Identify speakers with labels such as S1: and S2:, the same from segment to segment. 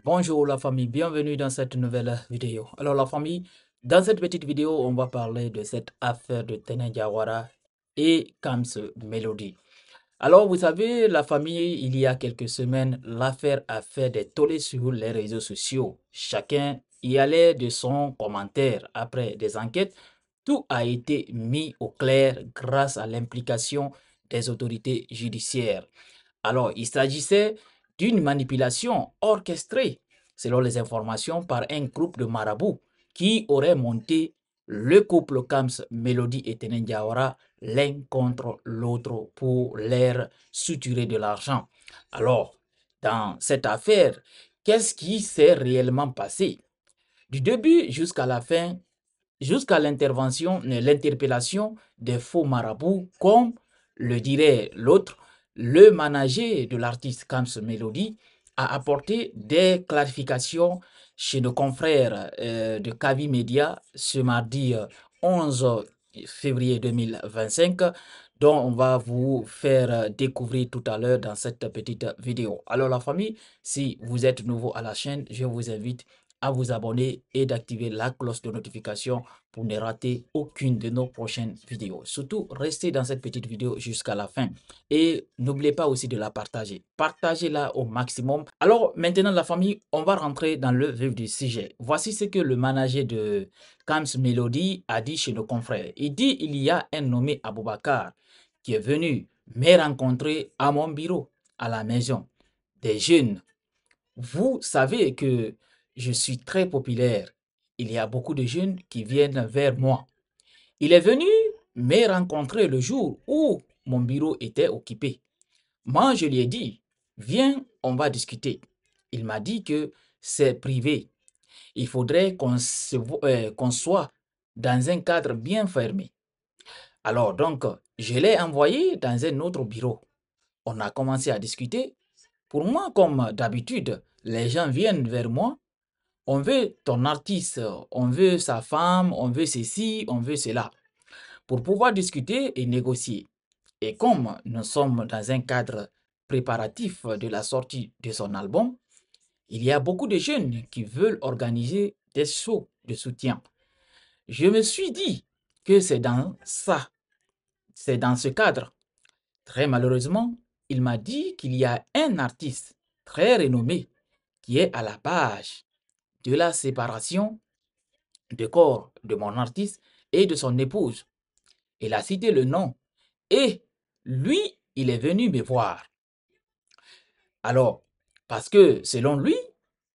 S1: Bonjour la famille, bienvenue dans cette nouvelle vidéo. Alors la famille, dans cette petite vidéo, on va parler de cette affaire de Tene Diawara et Kams Melody. Alors vous savez, la famille, il y a quelques semaines, l'affaire a fait des tollés sur les réseaux sociaux. Chacun y allait de son commentaire. Après des enquêtes, tout a été mis au clair grâce à l'implication des autorités judiciaires. Alors, il s'agissait d'une manipulation orchestrée, selon les informations, par un groupe de marabouts qui aurait monté le couple Kams, Melody et Tenen Diawara l'un contre l'autre pour leur suturer de l'argent. Alors, dans cette affaire, qu'est-ce qui s'est réellement passé? Du début jusqu'à la fin, jusqu'à l'interpellation des faux marabouts, comme le dirait l'autre, le manager de l'artiste Kams Melody a apporté des clarifications chez nos confrères de Kavi Media ce mardi 11 février 2025, dont on va vous faire découvrir tout à l'heure dans cette petite vidéo. Alors la famille, si vous êtes nouveau à la chaîne, je vous invite à vous abonner et d'activer la cloche de notification pour ne rater aucune de nos prochaines vidéos. Surtout, restez dans cette petite vidéo jusqu'à la fin. Et n'oubliez pas aussi de la partager. Partagez-la au maximum. Alors, maintenant, la famille, on va rentrer dans le vif du sujet. Voici ce que le manager de Kams Melody a dit chez nos confrères. Il dit il y a un nommé Aboubakar qui est venu me rencontrer à mon bureau, à la maison. Des jeunes. Vous savez que je suis très populaire. Il y a beaucoup de jeunes qui viennent vers moi. Il est venu me rencontrer le jour où mon bureau était occupé. Moi, je lui ai dit, viens, on va discuter. Il m'a dit que c'est privé. Il faudrait qu'on soit dans un cadre bien fermé. Alors donc, je l'ai envoyé dans un autre bureau. On a commencé à discuter. Pour moi, comme d'habitude, les gens viennent vers moi. On veut ton artiste, on veut sa femme, on veut ceci, on veut cela, pour pouvoir discuter et négocier. Et comme nous sommes dans un cadre préparatif de la sortie de son album, il y a beaucoup de jeunes qui veulent organiser des shows de soutien. Je me suis dit que c'est dans ça, c'est dans ce cadre. Très malheureusement, il m'a dit qu'il y a un artiste très renommé qui est à la page de la séparation de corps de mon artiste et de son épouse. Il a cité le nom et lui, il est venu me voir. Alors, parce que selon lui,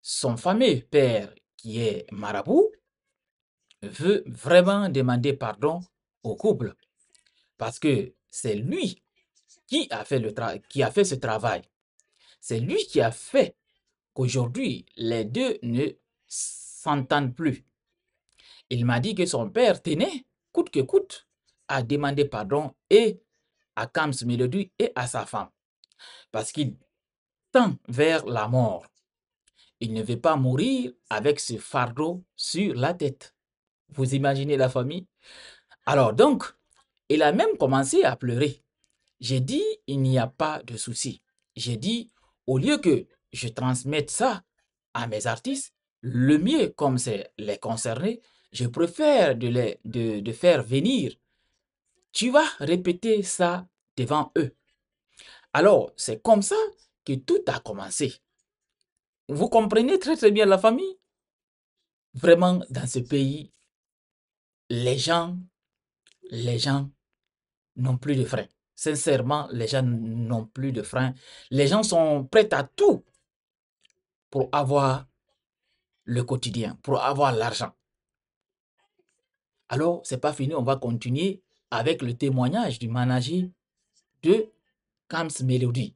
S1: son fameux père qui est marabout veut vraiment demander pardon au couple parce que c'est lui qui a fait, qui a fait ce travail. C'est lui qui a fait qu'aujourd'hui, les deux ne s'entendent plus. Il m'a dit que son père tenait, coûte que coûte, à demander pardon et à Kams Melody et à sa femme. Parce qu'il tend vers la mort. Il ne veut pas mourir avec ce fardeau sur la tête. Vous imaginez la famille? Alors donc, il a même commencé à pleurer. J'ai dit, il n'y a pas de souci. J'ai dit, au lieu que je transmette ça à mes artistes, le mieux, comme c'est les concernés, je préfère de faire venir. Tu vas répéter ça devant eux. Alors, c'est comme ça que tout a commencé. Vous comprenez très très bien la famille? Vraiment, dans ce pays, les gens, les gens n'ont plus de frein. Sincèrement, les gens n'ont plus de frein. Les gens sont prêts à tout pour avoir le quotidien, pour avoir l'argent. Alors, c'est pas fini, on va continuer avec le témoignage du manager de Kams Melody.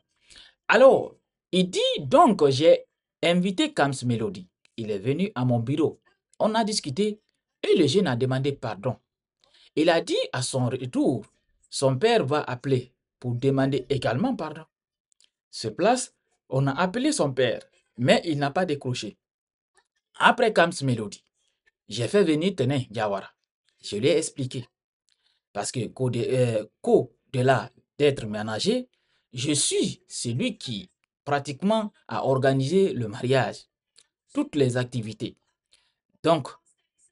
S1: Alors, il dit donc, j'ai invité Kams Melody. Il est venu à mon bureau. On a discuté et le jeune a demandé pardon. Il a dit à son retour, son père va appeler pour demander également pardon. Sur place, on a appelé son père, mais il n'a pas décroché. Après Kams Melody, j'ai fait venir Tene Diawara. Je lui ai expliqué. Parce que qu'au-delà d'être ménager, je suis celui qui pratiquement a organisé le mariage. toutes les activités. Donc,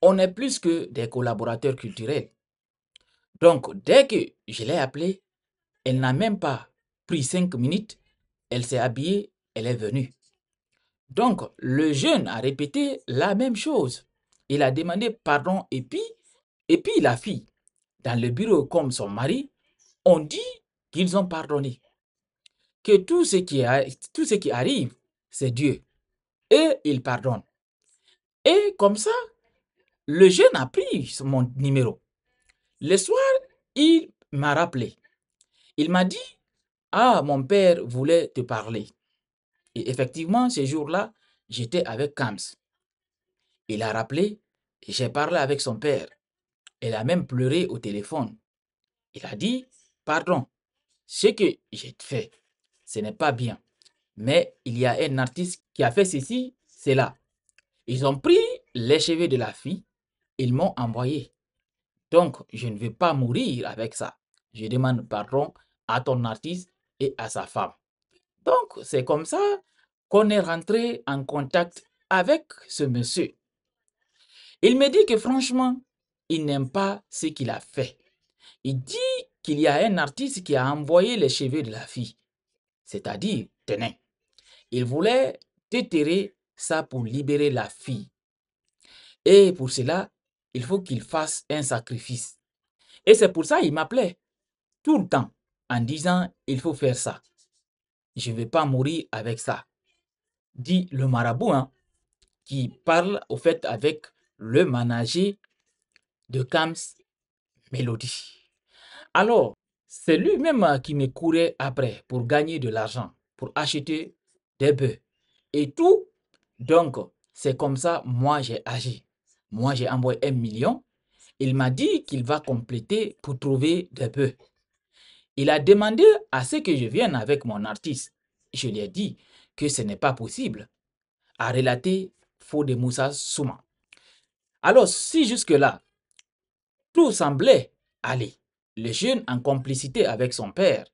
S1: on est plus que des collaborateurs culturels. Donc, dès que je l'ai appelée, elle n'a même pas pris 5 minutes, elle s'est habillée, elle est venue. Donc, le jeune a répété la même chose. Il a demandé pardon et puis la fille, dans le bureau comme son mari, ont dit qu'ils ont pardonné. Que tout ce qui arrive, c'est Dieu. Et il pardonne. Et comme ça, le jeune a pris mon numéro. Le soir, il m'a rappelé. Il m'a dit, ah, mon père voulait te parler. Et effectivement, ce jour-là, j'étais avec Kams. Il a rappelé, j'ai parlé avec son père. Elle a même pleuré au téléphone. Il a dit, pardon, ce que j'ai fait, ce n'est pas bien. Mais il y a un artiste qui a fait ceci, cela. Ils ont pris les cheveux de la fille, ils m'ont envoyé. Donc, je ne veux pas mourir avec ça. Je demande pardon à ton artiste et à sa femme. Donc, c'est comme ça qu'on est rentré en contact avec ce monsieur. Il me dit que franchement, il n'aime pas ce qu'il a fait. Il dit qu'il y a un artiste qui a envoyé les cheveux de la fille. C'est-à-dire, tenez, il voulait déterrer ça pour libérer la fille. Et pour cela, il faut qu'il fasse un sacrifice. Et c'est pour ça qu'il m'appelait tout le temps en disant, il faut faire ça. Je ne vais pas mourir avec ça. Dit le marabout, hein, qui parle au fait avec le manager de Kams Melody. Alors, c'est lui-même qui me courait après pour gagner de l'argent, pour acheter des bœufs et tout. Donc, c'est comme ça, moi, j'ai agi. Moi, j'ai envoyé 1 million. Il m'a dit qu'il va compléter pour trouver des bœufs. Il a demandé à ce que je vienne avec mon artiste. Je lui ai dit que ce n'est pas possible, a relaté Fodé Moussa Souma. Alors, si jusque-là, tout semblait aller, le jeune, en complicité avec son père,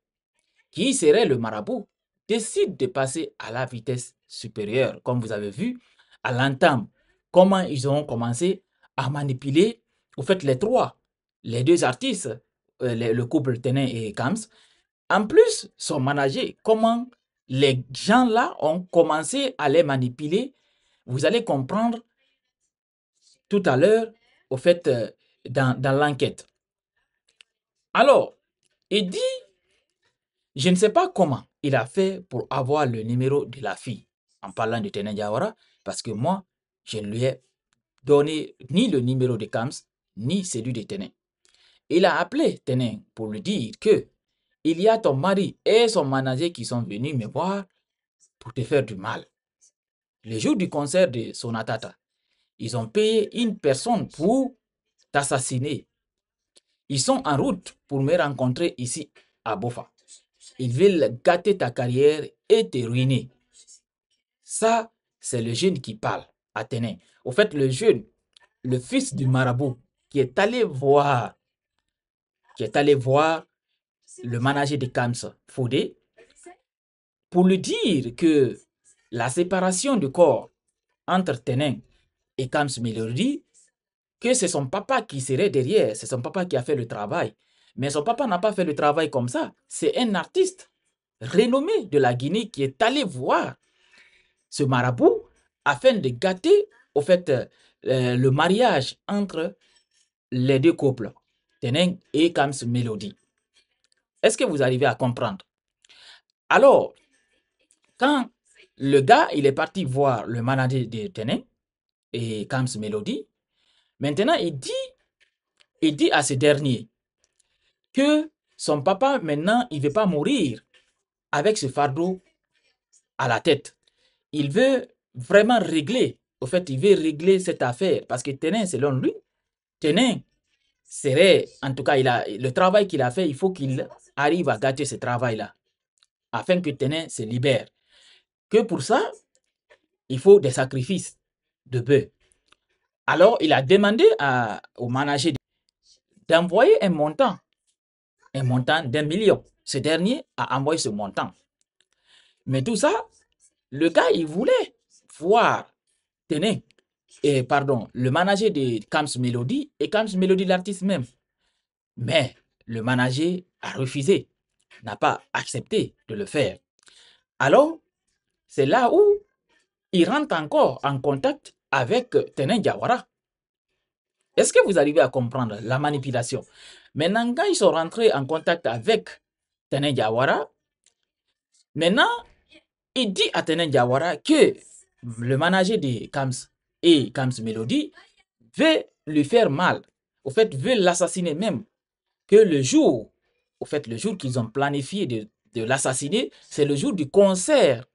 S1: qui serait le marabout, décide de passer à la vitesse supérieure, comme vous avez vu à l'entame, comment ils ont commencé à manipuler, au fait, les deux artistes, le couple Tenin et Kams. En plus, son manager, comment les gens-là ont commencé à les manipuler, vous allez comprendre tout à l'heure, au fait, dans l'enquête. Alors, il dit, je ne sais pas comment il a fait pour avoir le numéro de la fille, en parlant de Tenin Diawara, parce que moi, je ne lui ai donné ni le numéro de Kams, ni celui de Tenin. Il a appelé Tenin pour lui dire que il y a ton mari et son manager qui sont venus me voir pour te faire du mal. Le jour du concert de Sonatata, ils ont payé une personne pour t'assassiner. Ils sont en route pour me rencontrer ici à Bofa. Ils veulent gâter ta carrière et te ruiner. Ça, c'est le jeune qui parle, Athénée. Au fait, le jeune, le fils du marabout, qui est allé voir le manager de Kams, Fodé, pour lui dire que la séparation du corps entre Tenin et Kams Melody, que c'est son papa qui serait derrière, c'est son papa qui a fait le travail. Mais son papa n'a pas fait le travail comme ça. C'est un artiste renommé de la Guinée qui est allé voir ce marabout afin de gâter au fait le mariage entre les deux couples, Tenin et Kams Melody. Est-ce que vous arrivez à comprendre? Alors, quand le gars il est parti voir le manager de Tenin et Kams Melody, maintenant il dit à ce dernier que son papa maintenant il ne veut pas mourir avec ce fardeau à la tête. Il veut vraiment régler, au fait il veut régler cette affaire parce que Tenin selon lui, Tenin serait, en tout cas le travail qu'il a fait, il faut qu'il arrive à gâter ce travail-là afin que Tenin se libère. Que pour ça, il faut des sacrifices de bœufs. Alors, il a demandé au manager d'envoyer un montant d'1 million. Ce dernier a envoyé ce montant. Mais tout ça, le gars, il voulait voir le manager de Camps Melody et Camps Melody l'artiste même. Mais le manager a refusé, n'a pas accepté de le faire. Alors, c'est là où il rentre encore en contact avec Tening Diawara. Est-ce que vous arrivez à comprendre la manipulation? Maintenant, quand ils sont rentrés en contact avec Tening Diawara, maintenant, il dit à Tening Diawara que le manager de Camps et Camps Melody veut lui faire mal. Au fait, veut l'assassiner même. Que le jour, le jour qu'ils ont planifié de l'assassiner, c'est le jour du concert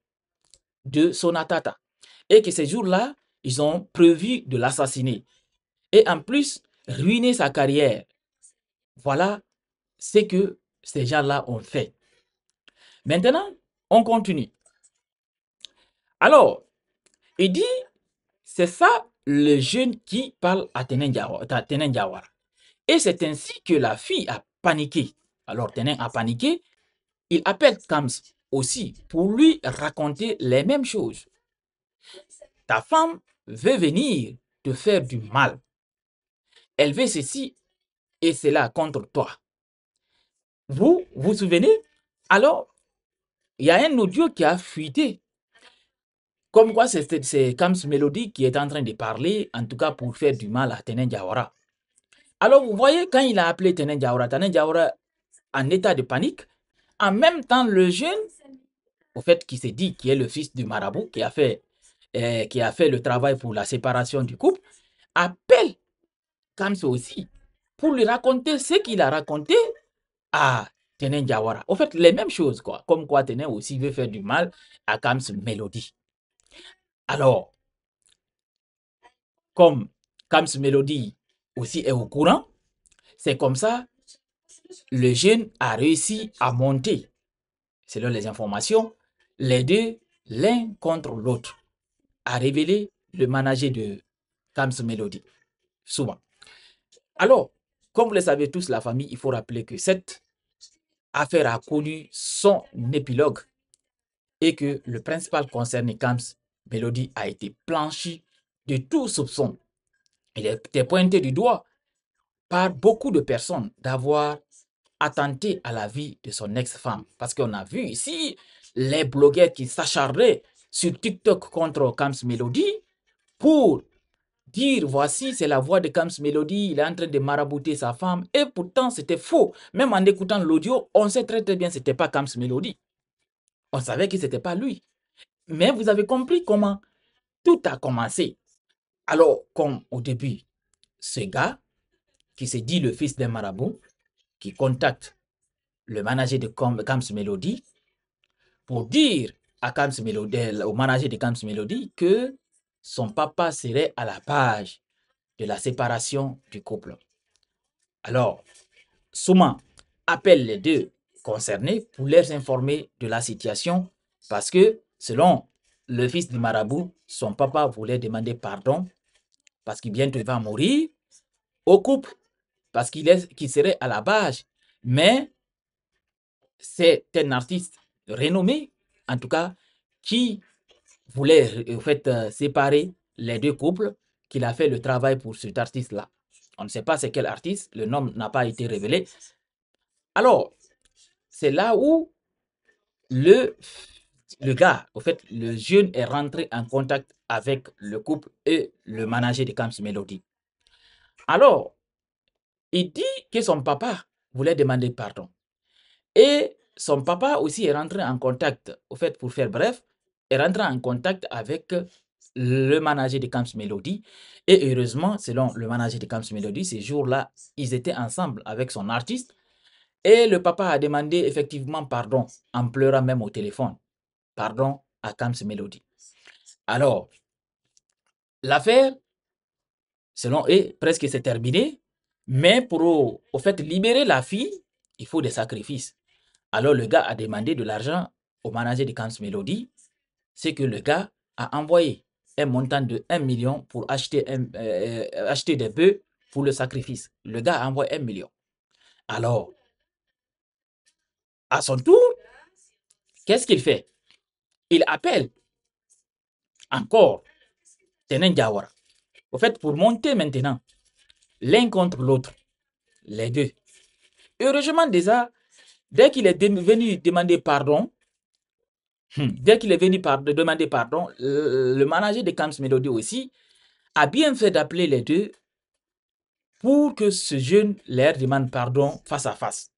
S1: de Sonatata. Et que ce jour-là, ils ont prévu de l'assassiner. Et en plus, ruiner sa carrière. Voilà ce que ces gens-là ont fait. Maintenant, on continue. Alors, il dit, c'est ça le jeune qui parle à Tening Diawara. Et c'est ainsi que la fille a paniqué. Alors, Tening a paniqué. Il appelle Kams aussi pour lui raconter les mêmes choses. Ta femme veut venir te faire du mal. Elle veut ceci et cela contre toi. Vous vous souvenez? Alors, il y a un audio qui a fuité. Comme quoi, c'est Kams Melody qui est en train de parler, en tout cas pour faire du mal à Tening Diawara. Alors, vous voyez, quand il a appelé Tening Diawara en état de panique, en même temps, le jeune, qui s'est dit qui est le fils du marabout, qui a fait le travail pour la séparation du couple, appelle Kams aussi pour lui raconter ce qu'il a raconté à Tening Diawara. Au fait, les mêmes choses, quoi. Comme quoi Tening aussi veut faire du mal à Kams Melody. Alors, comme Kams Melody aussi est au courant, c'est comme ça, le jeune a réussi à monter, selon les informations, les deux l'un contre l'autre, à révéler le manager de Kams Melody, souvent. Alors, comme vous le savez tous, la famille, il faut rappeler que cette affaire a connu son épilogue et que le principal concerné, Kams Melody, a été blanchi de tout soupçon. Il était pointé du doigt par beaucoup de personnes d'avoir attenté à la vie de son ex-femme. Parce qu'on a vu ici les blogueurs qui s'acharnaient sur TikTok contre Kams Melody pour dire voici c'est la voix de Kams Melody, il est en train de marabouter sa femme, et pourtant c'était faux. Même en écoutant l'audio, on sait très bien que ce n'était pas Kams Melody. On savait que ce n'était pas lui. Mais vous avez compris comment tout a commencé. Alors, comme au début, ce gars qui se dit le fils d'un marabout, qui contacte le manager de Kams Melody pour dire à Kams Melody, au manager de Kams Melody que son papa serait à la page de la séparation du couple. Alors, Souma appelle les deux concernés pour les informer de la situation parce que, selon le fils du marabout, son papa voulait demander pardon parce qu'il bientôt va mourir au couple parce qu'il serait à la base. Mais c'est un artiste renommé, en tout cas, qui voulait séparer les deux couples, qu'il a fait le travail pour cet artiste-là. On ne sait pas c'est quel artiste, le nom n'a pas été révélé. Alors, c'est là où le gars, le jeune est rentré en contact avec le couple et le manager de Camps Melody. Alors, il dit que son papa voulait demander pardon. Et son papa aussi est rentré en contact, pour faire bref, est rentré en contact avec le manager de Camps Melody. Et heureusement, selon le manager de Camps Melody, ces jours-là, ils étaient ensemble avec son artiste. Et le papa a demandé effectivement pardon, en pleurant même au téléphone. Pardon à Camps Melody. Alors, l'affaire, selon eux, presque c'est terminé. Mais pour libérer la fille, il faut des sacrifices. Alors, le gars a demandé de l'argent au manager de Camps Melody. C'est que le gars a envoyé un montant de 1 million pour acheter des bœufs pour le sacrifice. Le gars a envoyé 1 million. Alors, à son tour, qu'est-ce qu'il fait? Il appelle encore Tenen Jawara. Au fait, pour monter maintenant, l'un contre l'autre, les deux. Heureusement déjà, dès qu'il est venu demander pardon, demander pardon, le manager de Camps Melody aussi a bien fait d'appeler les deux pour que ce jeune leur demande pardon face à face.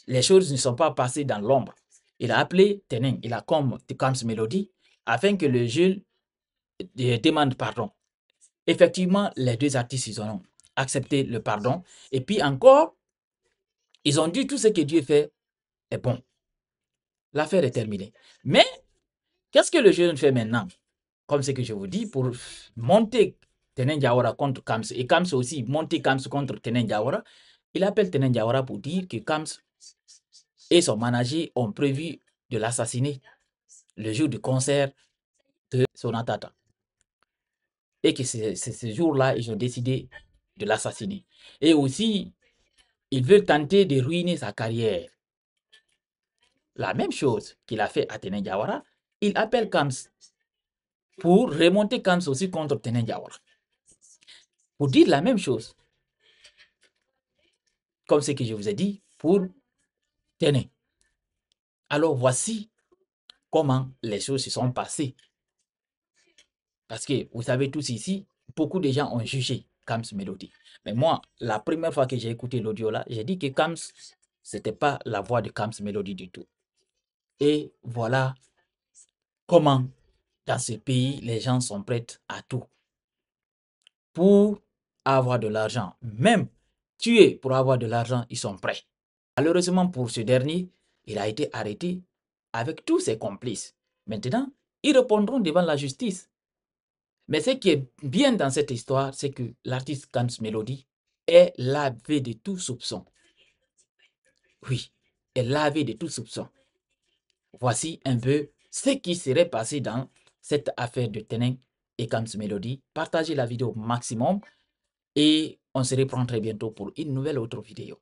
S1: Les choses ne sont pas passées dans l'ombre. Il a appelé Teneng, il a comme Camps Melody, afin que le jeune demande pardon. Effectivement, les deux artistes, ils ont accepté le pardon. Et puis encore, ils ont dit tout ce que Dieu fait est bon. L'affaire est terminée. Mais, qu'est-ce que le jeune fait maintenant? Comme ce que je vous dis, pour monter Tenen Jawara contre Kams, et Kams aussi monter Kams contre Tenen Jawara, il appelle Tenen Jawara pour dire que Kams et son manager ont prévu de l'assassiner le jour du concert de Sonatata. Et que c'est ce jour-là, ils ont décidé de l'assassiner. Et aussi, ils veulent tenter de ruiner sa carrière. La même chose qu'il a fait à Tenen Jawara, il appelle Kams pour remonter Kams aussi contre Tenen Jawara. Pour dire la même chose. Comme ce que je vous ai dit pour Tenen. Alors voici comment les choses se sont passées. Parce que vous savez tous ici, beaucoup de gens ont jugé Kams Melody. Mais moi, la première fois que j'ai écouté l'audio là, j'ai dit que Kams, c'était pas la voix de Kams Melody du tout. Et voilà comment dans ce pays, les gens sont prêts à tout pour avoir de l'argent. Même tuer pour avoir de l'argent, ils sont prêts. Malheureusement pour ce dernier, il a été arrêté avec tous ses complices. Maintenant, ils répondront devant la justice. Mais ce qui est bien dans cette histoire, c'est que l'artiste Kams Melody est lavé de tout soupçon. Oui, est lavé de tout soupçon. Voici un peu ce qui serait passé dans cette affaire de Teneng et Kams Melody. Partagez la vidéo au maximum et on se reprend très bientôt pour une nouvelle autre vidéo.